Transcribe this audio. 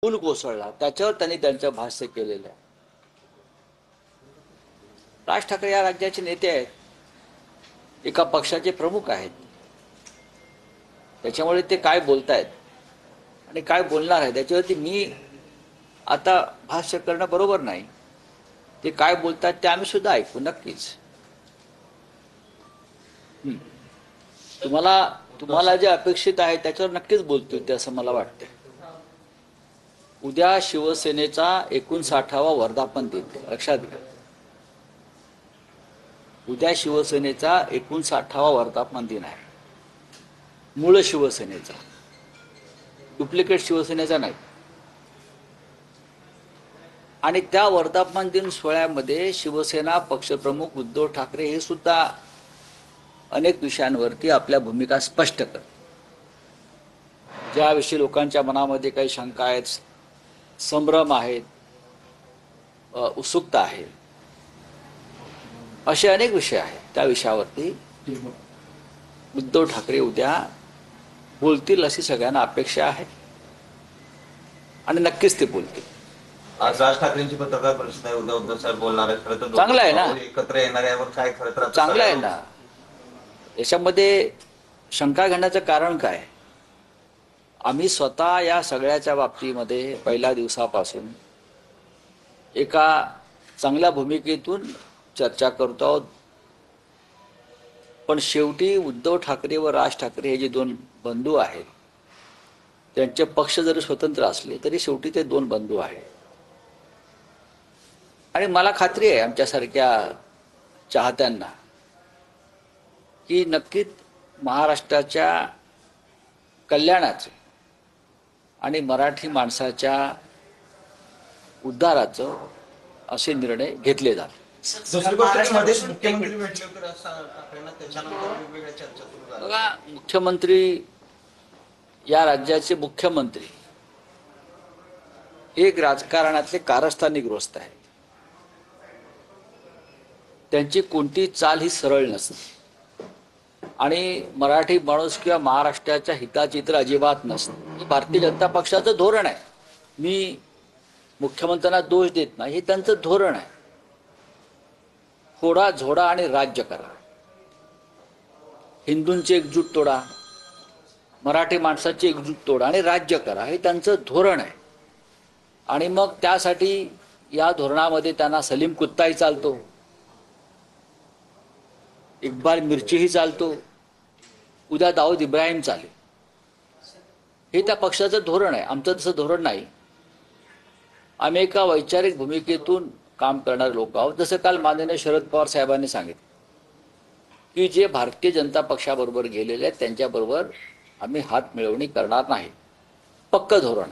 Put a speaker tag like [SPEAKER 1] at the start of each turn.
[SPEAKER 1] पूल कोसळला त्याच्यावर त्यांनी त्यांचं भाष्य केलेलं आहे. राज ठाकरे या राज्याचे नेते आहेत, एका पक्षाचे प्रमुख आहेत. त्याच्यामुळे ते काय बोलतायत आणि काय बोलणार आहे त्याच्यावरती मी आता भाष्य करणं बरोबर नाही. ते काय बोलतात ते आम्ही सुद्धा ऐकू नक्कीच. तुम्हाला जे अपेक्षित आहे त्याच्यावर नक्कीच बोलतील ते असं मला वाटतं. उद्या शिवसेनेचा 59वा वर्धापन दिन, लक्षात घ्या. उद्या शिवसेनेचा 59वा वर्धापन दिन आहे. मूळ शिवसेनेचा, डुप्लिकेट शिवसेनेचा नाही. आणि त्या वर्धापन दिन सोहळ्यामध्ये शिवसेना पक्षप्रमुख उद्धव ठाकरे हे सुद्धा अनेक विषयांवरती आपल्या भूमिका स्पष्ट करतात. ज्याविषयी लोकांच्या मनामध्ये काही शंका आहेत, संभ्रम आहेत, उत्सुकता आहे, असे अनेक विषय आहेत. त्या विषयावरती उद्धव ठाकरे उद्या बोलतील अशी सगळ्यांना अपेक्षा आहे आणि नक्कीच ते बोलतील.
[SPEAKER 2] आज राज ठाकरेंची पत्रकार परिषद आहे, उद्या उद्धव साहेब बोलणार आहेत. खरं तर
[SPEAKER 1] चांगलं आहे ना,
[SPEAKER 2] एकत्र येणार यावर काय खरं तर
[SPEAKER 1] चांगलं आहे ना. याच्यामध्ये शंका घेण्याचं कारण काय? आम्ही स्वतः या सगळ्याच्या बाबतीमध्ये पहिल्या दिवसापासून एका चांगल्या भूमिकेतून चर्चा करतो आहोत. पण शेवटी उद्धव ठाकरे व राज ठाकरे हे जे दोन बंधू आहेत, त्यांचे पक्ष जरी स्वतंत्र असले तरी शेवटी ते दोन बंधू आहेत. आणि मला खात्री आहे आमच्यासारख्या चाहत्यांना की नक्कीच महाराष्ट्राच्या कल्याणाचं आणि मराठी माणसाच्या उद्धाराचं असे निर्णय घेतले जातात. बघा, मुख्यमंत्री, या राज्याचे मुख्यमंत्री एक राजकारणातले कारस्थानिकग्रस्त आहेत. त्यांची कोणती चाल ही सरळ नसते आणि मराठी माणूस किंवा महाराष्ट्राच्या हिताची तर अजिबात नसते. हे भारतीय जनता पक्षाचं धोरण आहे. मी मुख्यमंत्र्यांना दोष देत नाही, हे त्यांचं धोरण आहे. फोडा, झोडा आणि राज्य करा. हिंदूंची एकजूट तोडा, मराठी माणसाची एकजूट तोडा आणि राज्य करा, हे त्यांचं धोरण आहे. आणि मग त्यासाठी या धोरणामध्ये त्यांना सलीम कुत्ताही चालतो, इक्बाल मिर्चीही चालतो, उद्या दाऊद इब्राहिम चालेल. हे त्या पक्षाचं धोरण आहे. आमचं तसं धोरण नाही. आम्ही एका वैचारिक भूमिकेतून काम करणारे लोक आहोत. जसं काल माननीय शरद पवार साहेबांनी सांगितलं की जे भारतीय जनता पक्षाबरोबर गेलेले आहेत त्यांच्याबरोबर आम्ही हात मिळवणी करणार नाही. पक्क धोरण.